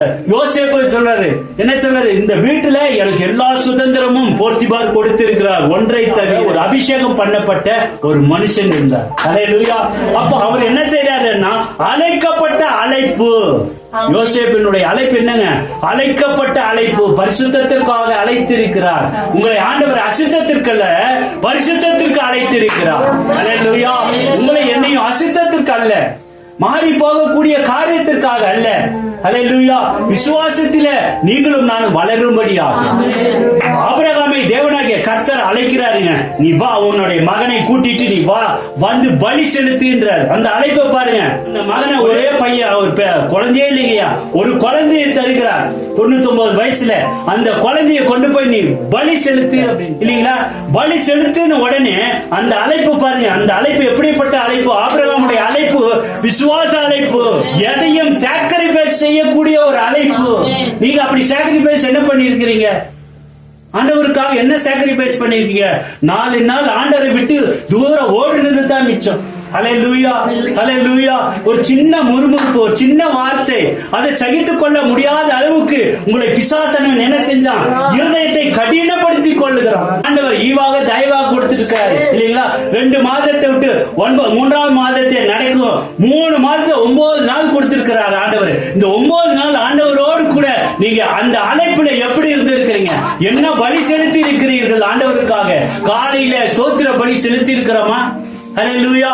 யோசேப்பு சொல்றாரு, என்ன சொல்றாரு, இந்த வீட்டுல எனக்கு எல்லா சுதந்திரமும் போர்த்திபார் கொடுத்திருக்கிறார், ஒன்றை தவிர ஒரு அபிஷேகம் பண்ணப்பட்ட ஒரு மனுஷன் இருந்தார். ஹல்லேலூயா. அப்ப அவர் என்ன செய்யறாருன்னா, அழைக்கப்பட்ட அழைப்பு. யோசேப்பினுடைய அழைப்பு என்னங்க? அழைக்கப்பட்ட அழைப்பு. பரிசுத்தத்திற்காக அழைத்திருக்கிறார். உங்களை ஆண்டவர் அசுத்தத்திற்கல்ல, பரிசுத்தத்திற்கு அழைத்திருக்கிறார். ஹல்லேலூயா. உங்களை என்னையும் அசுத்தத்திற்கு அல்ல, மாறி போகக்கூடிய காரியத்திற்காக அல்ல. ஹல்லேலூயா. விசுவாசத்திலே நீங்களும் நானும் வளரும்படியாக ஆபிரகாமை தேவனாகிய கர்த்தர் அழைக்கிறாருங்க. நீ வா, உன்னுடைய மகனை கூட்டிட்டு நீ வா, வந்து பலி செலுத்துன்றார். அந்த அழைப்பை பாருங்க. அந்த மகனை ஒரே பையன், அவர் குழந்தையே இல்லையா, ஒரு குழந்தையை தருகிறார் 99 வயசுல. அந்த குழந்தையை கொண்டு போய் நீ பலி செலுத்து இல்லீங்களா? பலி செலுத்துன்னு உடனே அந்த அழைப்பு பாருங்க. அந்த அழைப்பு எப்படிப்பட்ட அழைப்பு? ஆபிரகாமுடைய அழைப்பு விசுவாச அழைப்பு. எதையும் சாக்ரிஃபைஸ் செய்யக்கூடிய ஒரு அழைப்பு. நீங்க அப்படி சாக்ரிஃபைஸ் என்ன பண்ணிருக்கிறீங்க? ஆண்டவருக்காக என்ன சாக்ரிஃபைஸ் பண்ணிருக்கீங்க? 4 நாள் ஆண்டவரை விட்டு தூரம் ஓடுனது தான் மிச்சம். ஹல்லேலூயா, ஹல்லேலூயா. ஒரு சின்ன முறுமுறுப்பு, ஒரு சின்ன வார்த்தை, அதை சகித்துக் கொள்ள முடியாத அளவுக்கு உங்களை பிசாசனவன் என்ன செஞ்சான்? இருதயத்தை கடினப்படுத்தி கொள்ளுகிறான். ஆண்டவர் ஈவாக தயவாக கொடுத்திருக்காரு இல்லீங்களா? 2 மாதத்தை விட்டு 3ஆவது மாதத்தை நடக்கும் 3 மாதத்தை 9 நாள் கொடுத்திருக்கிறார் ஆண்டவர். இந்த 9 நாள் ஆண்டவரோடு கூட நீங்க அந்த அழைப்புல எப்படி இருந்திருக்கிறீங்க? என்ன பலி செலுத்தி இருக்கிறீர்கள் ஆண்டவருக்காக? காலையில ஸ்தோத்திர பலி செலுத்தி இருக்கிறோமா? ஹல்லேலூயா.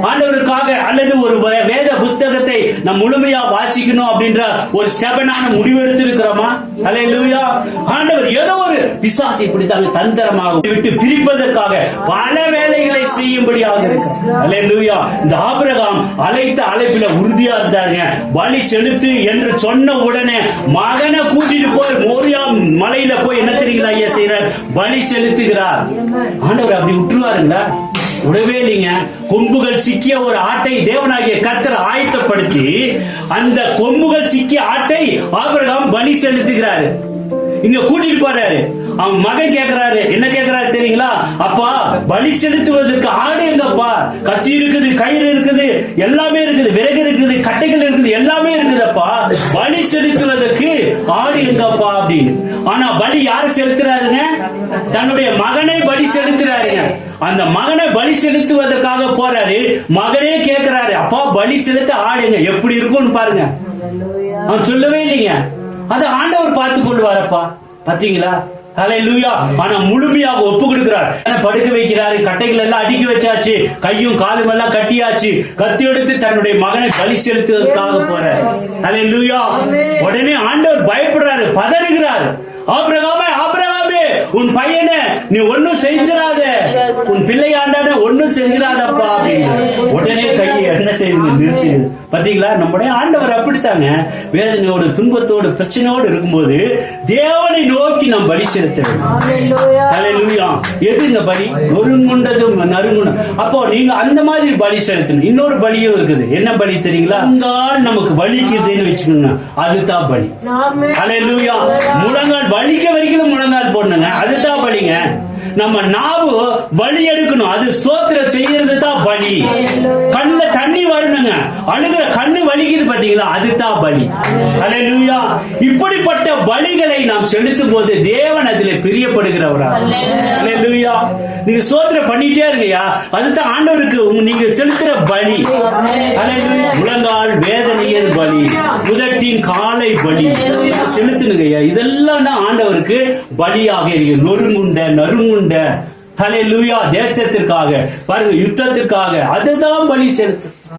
ஆண்டவருக்காக அல்லது ஒரு வேத புஸ்தகத்தை நாம் முழுமையா வாசிக்கணும் அப்படின்ற ஒரு ஸ்டெபனான முடிவு எடுத்திருக்கிறோமா? ஹல்லேலூயா. ஆண்டவர் ஏதோ ஒரு பிசாசு இப்படித்தான் தந்திரமாக விட்டு பிரிப்பதற்காக பல வேலைகளை செய்யும்படியாக இருக்கு. ஹல்லேலூயா. இந்த ஆபிரகாம் அழைத்த அழைப்பில உறுதியா இருந்தாருங்க. பலி செலுத்து என்று சொன்ன உடனே மகனை கூட்டிட்டு போய் மோரியா மலையில போய் என்ன தெரியுங்களா ஐயா செய்யறார்? பலி செலுத்துகிறார். ஆண்டவர் அப்படி விட்டுருவாருங்களா? உடவே இல்லைங்க. கொம்புகள் சிக்கிய ஒரு ஆட்டை தேவனாகிய கர்த்தர் ஆயத்தப்படுத்தி அந்த கொம்புகள் சிக்கிய ஆட்டை ஆபிரகாம் பலி செலுத்துகிறாரு. இங்க கூட்டிட்டு போறாரு. அவன் மகன் கேக்குறாரு, என்ன கேக்குறாரு தெரியுங்களா? அப்பா, பலி செலுத்துவதற்கு ஆடு எங்கப்பா? கத்தி இருக்குது, கயிறு இருக்குது, எல்லாமே இருக்குது, விறகு இருக்குது, கட்டைகள் இருக்குது, எல்லாமே இருக்குதப்பா. பலி செலுத்துவதற்கு ஆடு எங்கப்பா அப்படின்னு. ஆனா பலி யாரு செலுத்துறாருங்க? தன்னுடைய மகனை பலி செலுத்துறாருங்க. அந்த மகனை பலி செலுத்துவதற்காக போறாரு. மகனே கேட்கிறாரு, அப்பா பலி செலுத்த ஆடுங்க, எப்படி இருக்கும்னு பாருங்க. அவன் சொல்லவே இல்லைங்க. அது ஆண்டவர் பார்த்து கொள்வாரப்பா. பாத்தீங்களா? ஹல்லேலூயா. ஆனா முழுமையாக ஒப்பு கொடுக்கிறார். படுக்க வைக்கிறாரு. கட்டைகள் எல்லாம் அடுக்கி வச்சாச்சு, கையும் காலும் எல்லாம் கட்டியாச்சு. கத்தி எடுத்து தன்னுடைய மகனை பலி செலுத்துவதற்காக போறார். ஹல்லேலூயா. உடனே ஆண்டவர் பயப்படுறாரு, பதறுகிறார். ஆபிரகாமே, ஆபிரகாமே, உன் பையனை நீ ஒன்னும் செஞ்சிராத, உன் பிள்ளையாண்டான ஒன்னும் செஞ்சிராதப்பா அப்படின்னு. உடனே கையை என்ன செய்யுது? நிறுத்தி. பாத்தீங்களா? நம்முடைய ஆண்டவர் அப்படித்தாங்க. வேதனையோடு, துன்பத்தோடு, பிரச்சனையோடு இருக்கும்போது தேவனை நோக்கி நாம் பலி செலுத்த வேண்டும். எதுங்க பலி? நொறுங்குண்டதும் நறுங்குண்டம். அப்போ நீங்க அந்த மாதிரி பலி செலுத்தணும். இன்னொரு பலியும் இருக்குது. என்ன பலி தெரியுங்களா? முழங்கால் நமக்கு வலிக்குதுன்னு வச்சுக்கோங்க, அதுதான் பலி. ஹல்லேலூயா. முழங்கால் வலிக்க வரைக்கும் முழங்கால் போடணுங்க, அதுதான் பலிங்க. நம்ம நாவு வலி எடுக்கணும், அது ஸ்தோத்திரம் செய்யறது தான் பலி. கண்ணுல தண்ணி வரணுங்க, அழுகிற கண்ணு வலிக்குது பாத்தீங்களா, அதுதான் பலி. ஹல்லேலூயா. இப்படிப்பட்ட பலிகளை நாம் செலுத்தும் போது தேவன் அதிலே பிரியப்படுகிறவரா? ஹல்லேலூயா. நீங்க ஸ்தோத்திரம் பண்ணிட்டே இருக்கியா, அதுதான் ஆண்டவருக்கு நீங்க செலுத்துற பலி. ஹல்லேலூயா. முழங்கால் வேதனையின் பலி, உதட்டின் காலை பலி செலுத்துனுங்கய்யா. இதெல்லாம் தான் ஆண்டவருக்கு பலியாக இருக்கு. நொறுங்குண்ட, நறுங்குண்ட. ஹல்லேலூயா. தேசத்திற்காக பாருங்க, யுத்தத்திற்காக அதுதான் பலி செலுத்து.